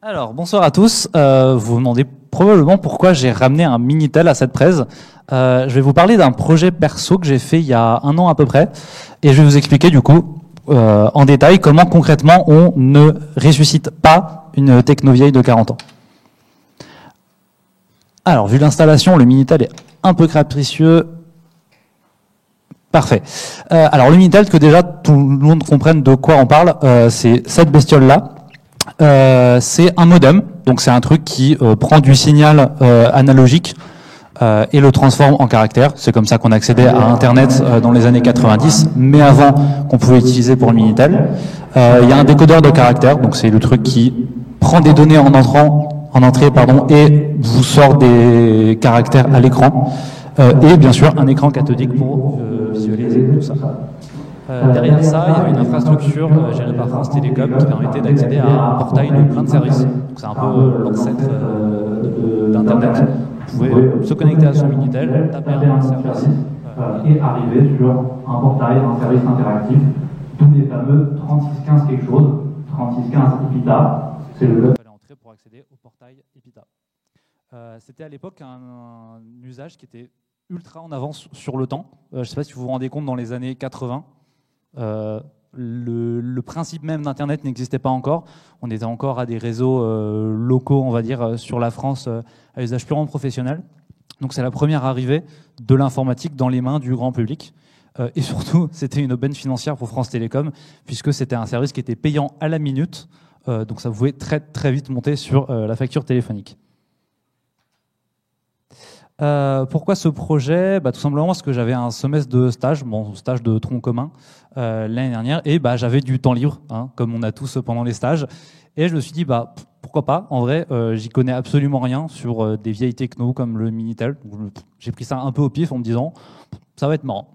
Alors, bonsoir à tous. Vous vous demandez probablement pourquoi j'ai ramené un Minitel à cette presse. Je vais vous parler d'un projet perso que j'ai fait il y a 1 an à peu près. Et je vais vous expliquer du coup en détail comment concrètement on ne ressuscite pas une techno vieille de 40 ans. Alors, vu l'installation, le Minitel est un peu capricieux. Parfait. Alors, le Minitel, que déjà tout le monde comprenne de quoi on parle, c'est cette bestiole-là. C'est un modem, donc c'est un truc qui prend du signal analogique et le transforme en caractère. C'est comme ça qu'on accédait à Internet dans les années 90, mais avant qu'on pouvait utiliser pour le Minitel. Il y a un décodeur de caractères, donc c'est le truc qui prend des données en entrée, et vous sort des caractères à l'écran. Et bien sûr un écran cathodique pour visualiser tout ça. Derrière ça, il y avait une infrastructure gérée par France Télécom qui permettait d'accéder à un portail de plein de services. Donc c'est un peu l'ancêtre d'Internet. Vous pouvez se connecter à son Minitel, taper un service et arriver sur un portail, un service interactif, d'où les fameux 3615 quelque chose, 3615 EPITA. C'est le code. Il fallait entrer pour accéder au portail EPITA. C'était à l'époque un usage qui était ultra en avance sur le temps. Je ne sais pas si vous vous rendez compte, dans les années 80, le principe même d'Internet n'existait pas encore. On était encore à des réseaux locaux, on va dire, sur la France, à usage purement professionnel. Donc c'est la première arrivée de l'informatique dans les mains du grand public. Et surtout, c'était une aubaine financière pour France Télécom, puisque c'était un service qui était payant à la minute. Donc ça pouvait très très vite monter sur la facture téléphonique. Pourquoi ce projet? Tout simplement parce que j'avais un semestre de stage, stage de tronc commun l'année dernière, et j'avais du temps libre, comme on a tous pendant les stages, et je me suis dit pourquoi pas. En vrai, j'y connais absolument rien sur des vieilles techno comme le Minitel. J'ai pris ça un peu au pif en me disant ça va être marrant.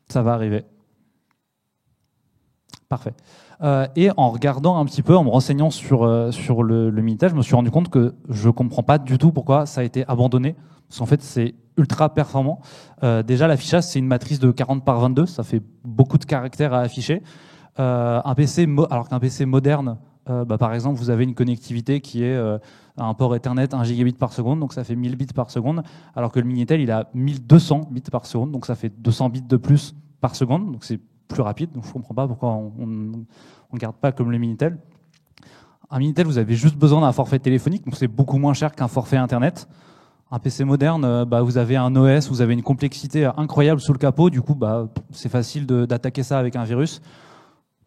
Ça va arriver. Parfait. Et en regardant un petit peu, en me renseignant sur le Minitel, je me suis rendu compte que je ne comprends pas du tout pourquoi ça a été abandonné. Parce qu'en fait, c'est ultra performant. Déjà, l'affichage, c'est une matrice de 40 par 22. Ça fait beaucoup de caractères à afficher. Alors qu'un PC moderne, par exemple, vous avez une connectivité qui est un port Ethernet 1 gigabit par seconde, donc ça fait 1000 bits par seconde. Alors que le Minitel, il a 1200 bits par seconde, donc ça fait 200 bits de plus par seconde. Donc c'est plus rapide, donc je ne comprends pas pourquoi on ne garde pas comme le Minitel. Un Minitel, vous avez juste besoin d'un forfait téléphonique, donc c'est beaucoup moins cher qu'un forfait Internet. Un PC moderne, vous avez un OS, vous avez une complexité incroyable sous le capot, du coup c'est facile d'attaquer ça avec un virus,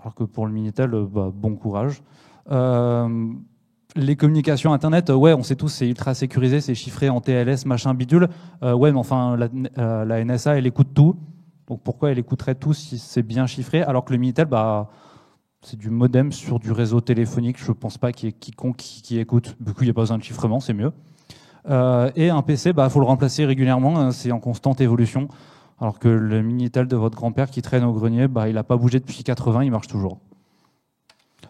alors que pour le Minitel, bon courage. Les communications Internet, on sait tous, c'est ultra sécurisé, c'est chiffré en TLS, machin bidule. Mais enfin, la NSA, elle écoute tout. Donc pourquoi elle écouterait tout si c'est bien chiffré, alors que le Minitel, c'est du modem sur du réseau téléphonique. Je ne pense pas qu'il y ait quiconque qui écoute. Du coup, il n'y a pas besoin de chiffrement, c'est mieux. Et un PC, faut le remplacer régulièrement, c'est en constante évolution. Alors que le Minitel de votre grand-père qui traîne au grenier, il n'a pas bougé depuis 80, il marche toujours.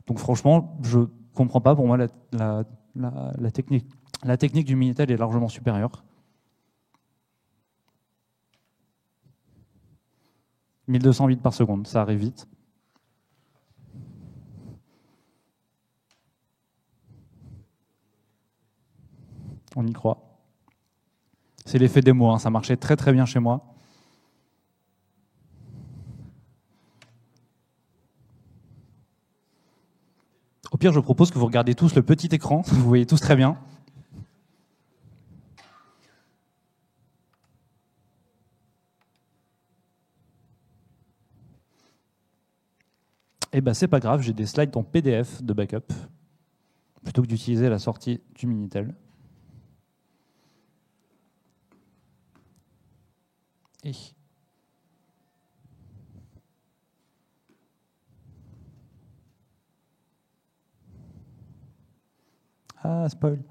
Donc franchement, je ne comprends pas. Pour moi, la technique du Minitel est largement supérieure. 1200 bits par seconde, ça arrive vite. On y croit. C'est l'effet démo, ça marchait très très bien chez moi. Au pire, je propose que vous regardiez tous le petit écran, vous voyez tous très bien. C'est pas grave, j'ai des slides en PDF de backup, plutôt que d'utiliser la sortie du Minitel. Ah, spoil.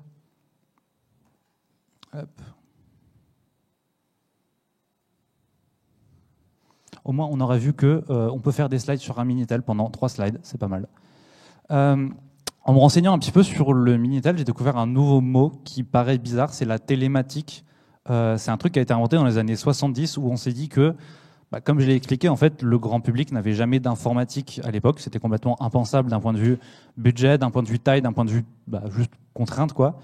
Hop. Au moins, on aurait vu qu'on peut faire des slides sur un Minitel pendant 3 slides, c'est pas mal. En me renseignant un petit peu sur le Minitel, j'ai découvert un nouveau mot qui paraît bizarre, c'est la télématique. C'est un truc qui a été inventé dans les années 70 où on s'est dit que Comme je l'ai expliqué, en fait, le grand public n'avait jamais d'informatique à l'époque. C'était complètement impensable d'un point de vue budget, d'un point de vue taille, d'un point de vue juste contrainte, quoi.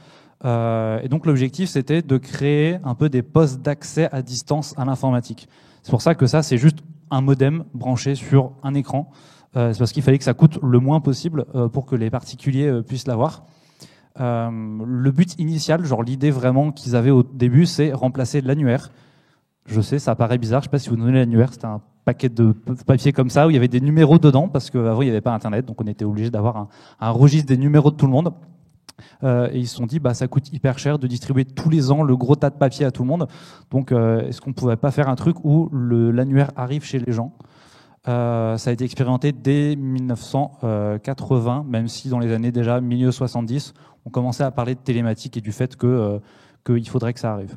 Et donc l'objectif, c'était de créer un peu des postes d'accès à distance à l'informatique. C'est pour ça que ça, c'est juste un modem branché sur un écran. C'est parce qu'il fallait que ça coûte le moins possible pour que les particuliers puissent l'avoir. Le but initial, genre l'idée vraiment qu'ils avaient au début, c'est remplacer l'annuaire. Je sais, ça paraît bizarre, je ne sais pas si vous vous donnez l'annuaire, c'était un paquet de papier comme ça où il y avait des numéros dedans parce qu'avant il n'y avait pas internet, donc on était obligé d'avoir un registre des numéros de tout le monde. Et ils se sont dit ça coûte hyper cher de distribuer tous les ans le gros tas de papier à tout le monde, donc est-ce qu'on ne pouvait pas faire un truc où l'annuaire arrive chez les gens. Ça a été expérimenté dès 1980, même si dans les années déjà milieu 70 on commençait à parler de télématique et du fait qu'il faudrait que ça arrive.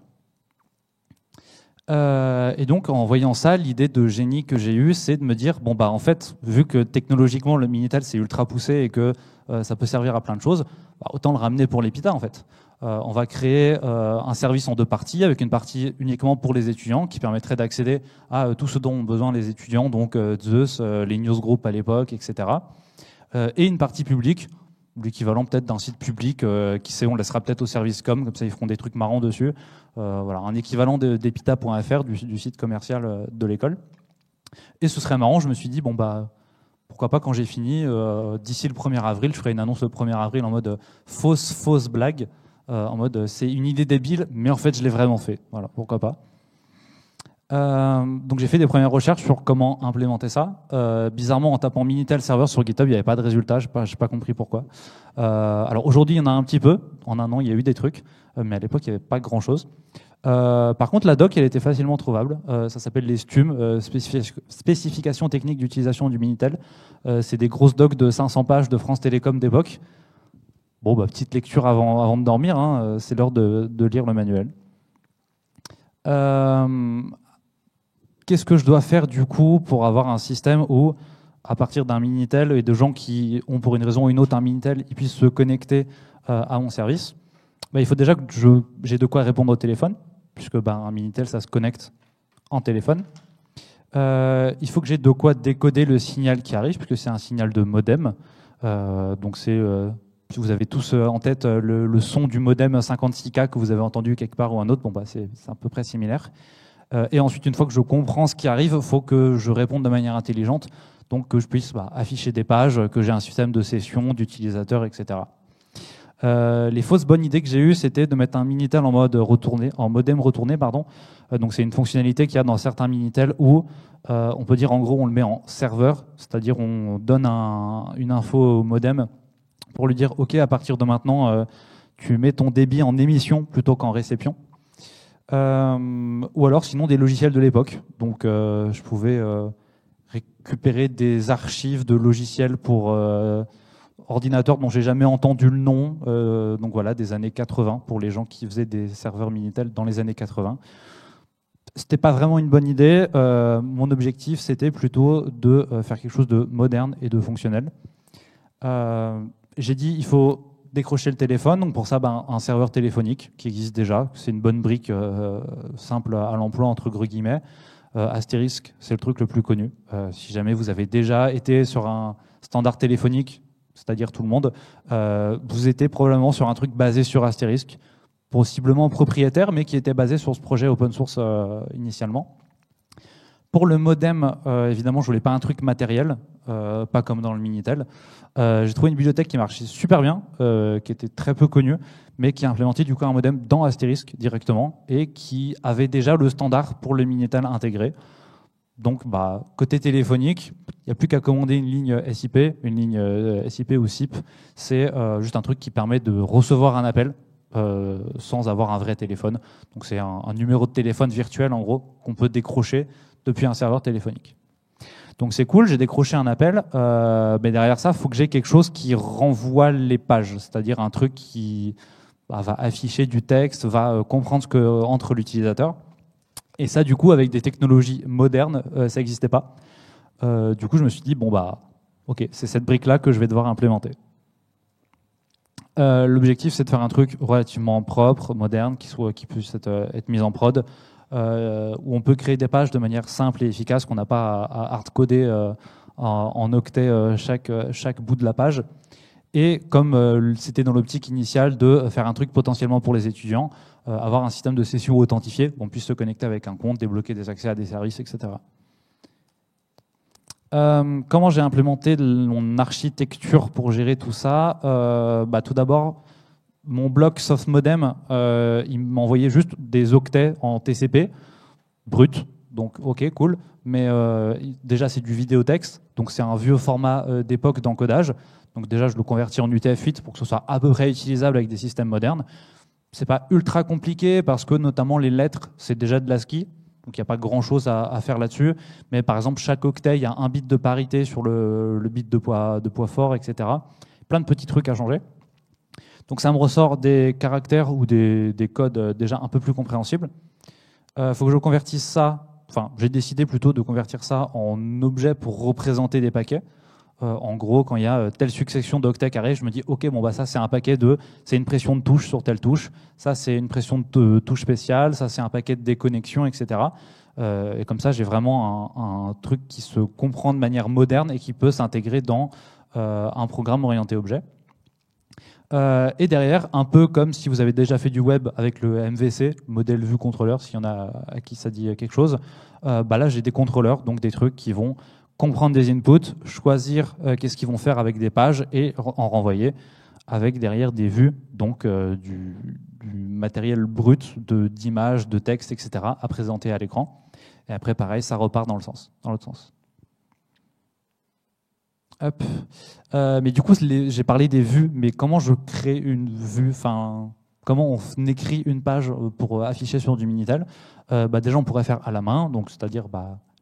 Et donc en voyant ça, l'idée de génie que j'ai eue, c'est de me dire en fait, vu que technologiquement le Minitel c'est ultra poussé et que ça peut servir à plein de choses, autant le ramener pour l'EPITA en fait. On va créer un service en 2 parties, avec une partie uniquement pour les étudiants qui permettrait d'accéder à tout ce dont ont besoin les étudiants, donc Zeus, les newsgroups à l'époque, etc. Et une partie publique, l'équivalent peut-être d'un site public, qui sait, on laissera peut-être au service comme ça ils feront des trucs marrants dessus. Voilà, un équivalent d'epita.fr, du site commercial de l'école. Et ce serait marrant, je me suis dit, pourquoi pas quand j'ai fini, d'ici le 1er avril, je ferai une annonce le 1er avril en mode fausse blague, en mode c'est une idée débile, mais en fait je l'ai vraiment fait. Voilà, pourquoi pas. Donc j'ai fait des premières recherches sur comment implémenter ça. Bizarrement, en tapant Minitel Server sur GitHub, il n'y avait pas de résultat. Je n'ai pas compris pourquoi. Alors aujourd'hui, il y en a un petit peu. En un an, il y a eu des trucs, mais à l'époque, il n'y avait pas grand-chose. Par contre, la doc, elle était facilement trouvable. Ça s'appelle les STUM, spécifications techniques d'utilisation du Minitel. C'est des grosses docs de 500 pages de France Télécom d'époque. Petite lecture avant de dormir. Hein, c'est l'heure de lire le manuel. Qu'est-ce que je dois faire du coup pour avoir un système où, à partir d'un Minitel et de gens qui ont pour une raison ou une autre un Minitel, ils puissent se connecter à mon service? Il faut déjà que j'ai de quoi répondre au téléphone, puisque un Minitel, ça se connecte en téléphone. Il faut que j'ai de quoi décoder le signal qui arrive, puisque c'est un signal de modem. Donc c'est, si vous avez tous en tête le son du modem 56K que vous avez entendu quelque part ou un autre, c'est à peu près similaire. Et ensuite, une fois que je comprends ce qui arrive, il faut que je réponde de manière intelligente, donc que je puisse afficher des pages, que j'ai un système de session, d'utilisateurs, etc. Les fausses bonnes idées que j'ai eues, c'était de mettre un Minitel en modem retourné, pardon. Donc c'est une fonctionnalité qu'il y a dans certains Minitel où on peut dire en gros on le met en serveur, c'est-à-dire on donne une info au modem pour lui dire ok, à partir de maintenant tu mets ton débit en émission plutôt qu'en réception. Ou alors sinon des logiciels de l'époque. Donc je pouvais récupérer des archives de logiciels pour ordinateurs dont j'ai jamais entendu le nom. Donc voilà, des années 80 pour les gens qui faisaient des serveurs Minitel dans les années 80. C'était pas vraiment une bonne idée. Mon objectif, c'était plutôt de faire quelque chose de moderne et de fonctionnel. J'ai dit, il faut décrocher le téléphone. Donc pour ça, un serveur téléphonique qui existe déjà. C'est une bonne brique simple à l'emploi, entre gros guillemets. Asterisk, c'est le truc le plus connu. Si jamais vous avez déjà été sur un standard téléphonique, c'est-à-dire tout le monde, vous étiez probablement sur un truc basé sur Asterisk, possiblement propriétaire, mais qui était basé sur ce projet open source initialement. Pour le modem, évidemment, je voulais pas un truc matériel, pas comme dans le Minitel. J'ai trouvé une bibliothèque qui marchait super bien, qui était très peu connue, mais qui a implémenté du coup un modem dans Asterisk directement et qui avait déjà le standard pour le Minitel intégré. Donc, côté téléphonique, il n'y a plus qu'à commander une ligne SIP, SIP ou SIP. C'est juste un truc qui permet de recevoir un appel sans avoir un vrai téléphone. Donc, c'est un numéro de téléphone virtuel, en gros, qu'on peut décrocher depuis un serveur téléphonique. Donc, c'est cool, j'ai décroché un appel, mais derrière ça, il faut que j'ai quelque chose qui renvoie les pages, c'est-à-dire un truc qui va afficher du texte, va comprendre ce que entre l'utilisateur. Et ça, du coup, avec des technologies modernes, ça n'existait pas. Du coup, je me suis dit, ok, c'est cette brique-là que je vais devoir implémenter. L'objectif, c'est de faire un truc relativement propre, moderne, qui puisse être mis en prod. où on peut créer des pages de manière simple et efficace, qu'on n'a pas à hard-coder en octet chaque bout de la page. Et comme c'était dans l'optique initiale de faire un truc potentiellement pour les étudiants, avoir un système de session authentifié, où on puisse se connecter avec un compte, débloquer des accès à des services, etc. Comment j'ai implémenté mon architecture pour gérer tout ça? Tout d'abord, mon bloc SoftModem, il m'envoyait juste des octets en TCP brut, donc ok, cool, mais déjà c'est du vidéotexte, donc c'est un vieux format d'époque d'encodage, donc déjà je le convertis en UTF-8 pour que ce soit à peu près utilisable avec des systèmes modernes. C'est pas ultra compliqué parce que notamment les lettres, c'est déjà de l'ASCII, donc il n'y a pas grand-chose à faire là-dessus. Mais par exemple, chaque octet, il y a un bit de parité sur le bit de poids fort, etc. Plein de petits trucs à changer. Donc ça me ressort des caractères ou des codes déjà un peu plus compréhensibles. Faut que je convertisse ça, enfin j'ai décidé plutôt de convertir ça en objet pour représenter des paquets. En gros, quand il y a telle succession d'octets carrés, je me dis ok, bon bah ça c'est un paquet c'est une pression de touche sur telle touche, ça c'est une pression de touche spéciale, ça c'est un paquet de déconnexion, etc. Et comme ça, j'ai vraiment un truc qui se comprend de manière moderne et qui peut s'intégrer dans un programme orienté objet. Et derrière, un peu comme si vous avez déjà fait du web avec le MVC, modèle vue contrôleur, s'il y en a à qui ça dit quelque chose, là j'ai des contrôleurs, donc des trucs qui vont comprendre des inputs, choisir qu'est-ce qu'ils vont faire avec des pages et en renvoyer avec derrière des vues, donc du matériel brut d'images, de texte, etc. à présenter à l'écran. Et après, pareil, ça repart dans l'autre sens. Hop. Mais du coup, j'ai parlé des vues, mais comment je crée une vue, comment on écrit une page pour afficher sur du Minitel? Déjà, on pourrait faire à la main, donc c'est-à-dire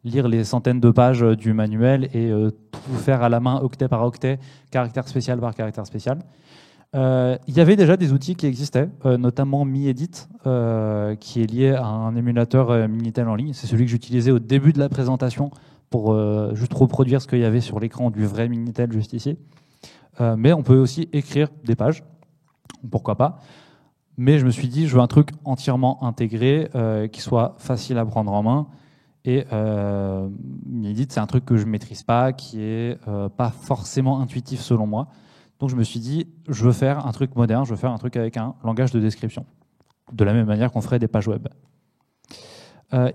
lire les centaines de pages du manuel et tout faire à la main, octet par octet, caractère spécial par caractère spécial. Il y avait déjà des outils qui existaient, notamment MiEdit, qui est lié à un émulateur Minitel en ligne. C'est celui que j'utilisais au début de la présentation pour juste reproduire ce qu'il y avait sur l'écran du vrai Minitel juste ici. Mais on peut aussi écrire des pages, pourquoi pas. Mais je me suis dit, je veux un truc entièrement intégré, qui soit facile à prendre en main. Et MiEdit, c'est un truc que je ne maîtrise pas, qui est pas forcément intuitif selon moi. Donc je me suis dit, je veux faire un truc moderne, je veux faire un truc avec un langage de description, de la même manière qu'on ferait des pages web.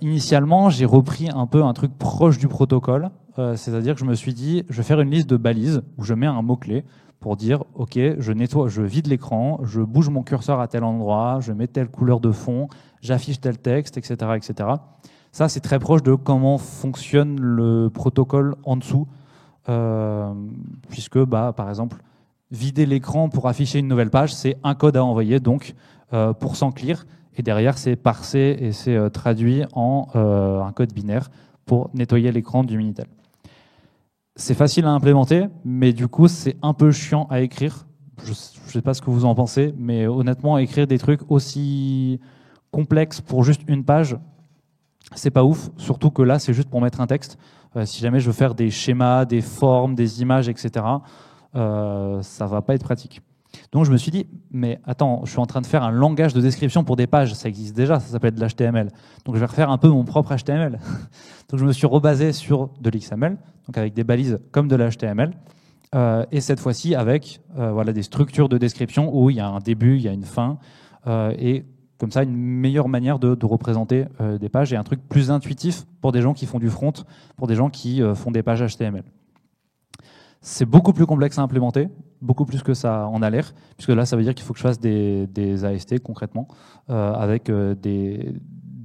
Initialement, j'ai repris un peu un truc proche du protocole, c'est-à-dire que je me suis dit, je vais faire une liste de balises où je mets un mot-clé pour dire, ok, je nettoie, je vide l'écran, je bouge mon curseur à tel endroit, je mets telle couleur de fond, j'affiche tel texte, etc., etc. Ça, c'est très proche de comment fonctionne le protocole en dessous, puisque, par exemple, vider l'écran pour afficher une nouvelle page, c'est un code à envoyer, donc %clear, et derrière, c'est parsé et c'est traduit en un code binaire pour nettoyer l'écran du Minitel. C'est facile à implémenter, mais du coup, c'est un peu chiant à écrire. Je ne sais pas ce que vous en pensez, mais honnêtement, écrire des trucs aussi complexes pour juste une page, c'est pas ouf, surtout que là, c'est juste pour mettre un texte. Si jamais je veux faire des schémas, des formes, des images, etc., ça va pas être pratique. Donc je me suis dit, mais attends, je suis en train de faire un langage de description pour des pages, ça existe déjà, ça s'appelle de l'HTML. Donc je vais refaire un peu mon propre HTML. Donc je me suis rebasé sur de l'XML, donc avec des balises comme de l'HTML, et cette fois-ci avec des structures de description où il y a un début, il y a une fin, et comme ça, une meilleure manière de représenter des pages et un truc plus intuitif pour des gens qui font du front, pour des gens qui font des pages HTML. C'est beaucoup plus complexe à implémenter, beaucoup plus que ça en a l'air, puisque là, ça veut dire qu'il faut que je fasse des AST concrètement, avec des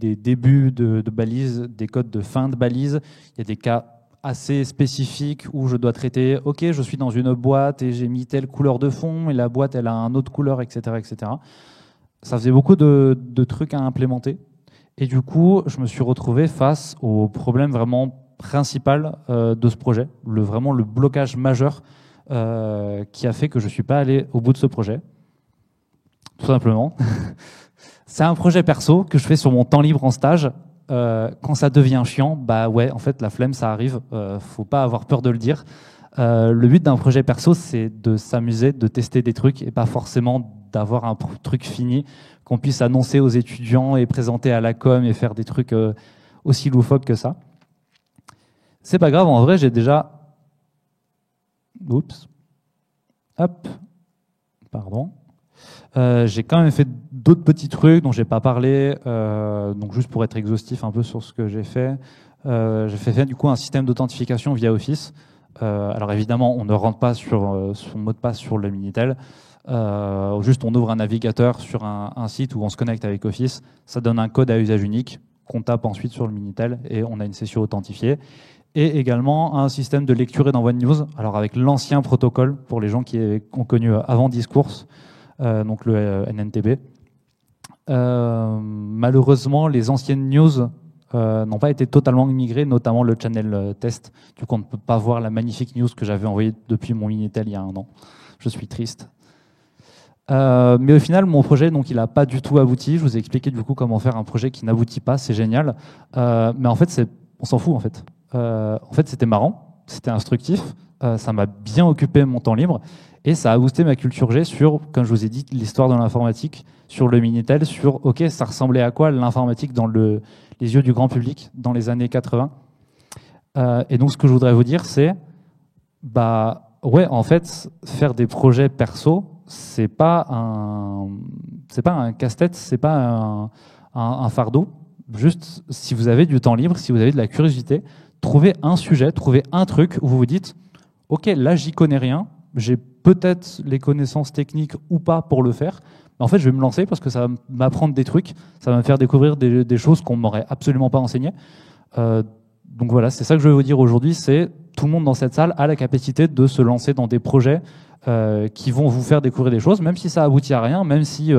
débuts de balises, des codes de fin de balises. Il y a des cas assez spécifiques où je dois traiter, ok, je suis dans une boîte et j'ai mis telle couleur de fond, et la boîte, elle a une autre couleur, etc., etc. Ça faisait beaucoup de trucs à implémenter. Et du coup, je me suis retrouvé face au problème vraiment principal de ce projet, vraiment le blocage majeur qui a fait que je ne suis pas allé au bout de ce projet. Tout simplement. C'est un projet perso que je fais sur mon temps libre en stage. Quand ça devient chiant, en fait, la flemme, ça arrive. Faut pas avoir peur de le dire. Le but d'un projet perso, c'est de s'amuser, de tester des trucs et pas forcément d'avoir un truc fini qu'on puisse annoncer aux étudiants et présenter à la com et faire des trucs aussi loufoques que ça. C'est pas grave, en vrai, j'ai déjà... Oups. Hop. Pardon. J'ai quand même fait d'autres petits trucs dont j'ai pas parlé, donc juste pour être exhaustif un peu sur ce que j'ai fait. J'ai fait du coup un système d'authentification via Office. Alors évidemment, on ne rentre pas sur son mot de passe sur le Minitel. Juste, on ouvre un navigateur sur un site où on se connecte avec Office. Ça donne un code à usage unique qu'on tape ensuite sur le Minitel et on a une session authentifiée. Et également un système de lecture et d'envoi de news. Alors avec l'ancien protocole pour les gens qui ont connu avant Discourse. Donc le NNTB. Malheureusement, les anciennes news n'ont pas été totalement migrées, notamment le channel test. Du coup, on ne peut pas voir la magnifique news que j'avais envoyée depuis mon Minitel il y a 1 an. Je suis triste. Mais au final, mon projet, donc, il n'a pas du tout abouti. Je vous ai expliqué du coup comment faire un projet qui n'aboutit pas. C'est génial. Mais en fait, on s'en fout en fait. En fait, c'était marrant, c'était instructif. Ça m'a bien occupé mon temps libre. Et ça a boosté ma culture G sur, comme je vous ai dit, l'histoire de l'informatique, sur le Minitel, sur, OK, ça ressemblait à quoi l'informatique dans les yeux du grand public dans les années 80. Et donc, ce que je voudrais vous dire, c'est, ouais, en fait, faire des projets perso, c'est pas un casse-tête, c'est pas un fardeau. Juste, si vous avez du temps libre, si vous avez de la curiosité, trouvez un sujet, trouvez un truc où vous vous dites, OK, là, j'y connais rien, j'ai peut-être les connaissances techniques ou pas pour le faire, mais en fait, je vais me lancer parce que ça va m'apprendre des trucs, ça va me faire découvrir des choses qu'on m'aurait absolument pas enseignées. Donc voilà, c'est ça que je veux vous dire aujourd'hui, c'est tout le monde dans cette salle a la capacité de se lancer dans des projets qui vont vous faire découvrir des choses, même si ça aboutit à rien, même si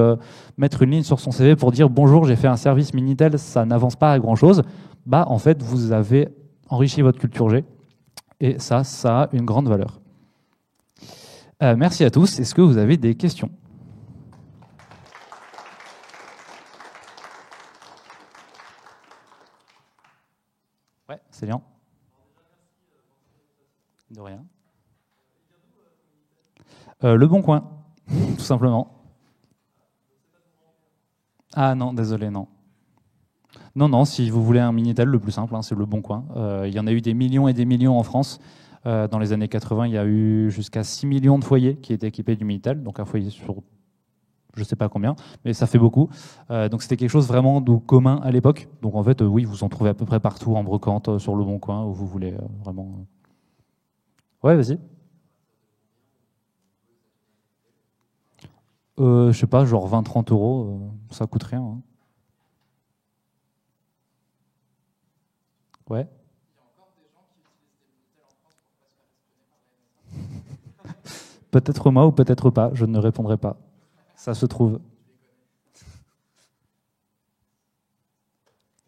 mettre une ligne sur son CV pour dire bonjour, j'ai fait un service Minitel, ça n'avance pas à grand chose, en fait, vous avez enrichi votre culture G et ça a une grande valeur. Merci à tous. Est-ce que vous avez des questions ? Ouais, Célian. De rien. Le Bon Coin, tout simplement. Ah non, désolé, non. Non, si vous voulez un Minitel, le plus simple, c'est Le Bon Coin. Il y en a eu des millions et des millions en France. Dans les années 80, il y a eu jusqu'à 6 millions de foyers qui étaient équipés du Minitel, donc un foyer sur je ne sais pas combien, mais ça fait beaucoup. Donc c'était quelque chose vraiment de commun à l'époque. Donc en fait, oui, vous en trouvez à peu près partout en brocante, sur Le Bon Coin, où vous voulez vraiment... Ouais, vas-y. Je sais pas, genre 20-30 euros, ça coûte rien. Hein. Ouais. Peut-être moi ou peut-être pas, je ne répondrai pas. Ça se trouve.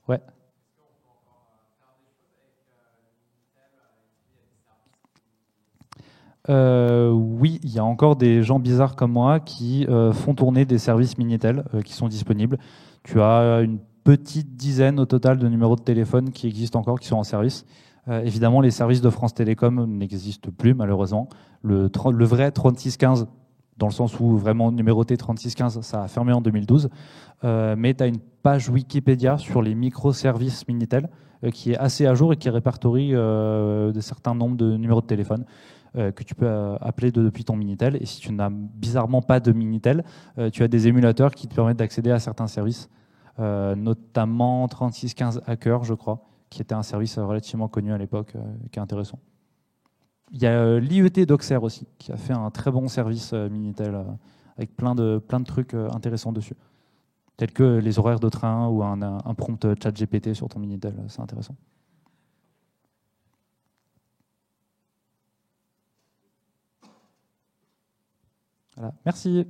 Ouais. Oui, il y a encore des gens bizarres comme moi qui font tourner des services Minitel qui sont disponibles. Tu as une petite dizaine au total de numéros de téléphone qui existent encore, qui sont en service. Évidemment, les services de France Télécom n'existent plus, malheureusement. Le vrai 3615, dans le sens où vraiment numéroté 3615, ça a fermé en 2012. Mais tu as une page Wikipédia sur les microservices Minitel qui est assez à jour et qui répertorie de certains nombres de numéros de téléphone que tu peux appeler depuis ton Minitel. Et si tu n'as bizarrement pas de Minitel, tu as des émulateurs qui te permettent d'accéder à certains services, notamment 3615 Hacker, je crois, qui était un service relativement connu à l'époque, qui est intéressant. Il y a l'IET Doxer aussi, qui a fait un très bon service Minitel, avec plein de trucs intéressants dessus, tels que les horaires de train ou un prompt chat GPT sur ton Minitel, c'est intéressant. Voilà. Merci.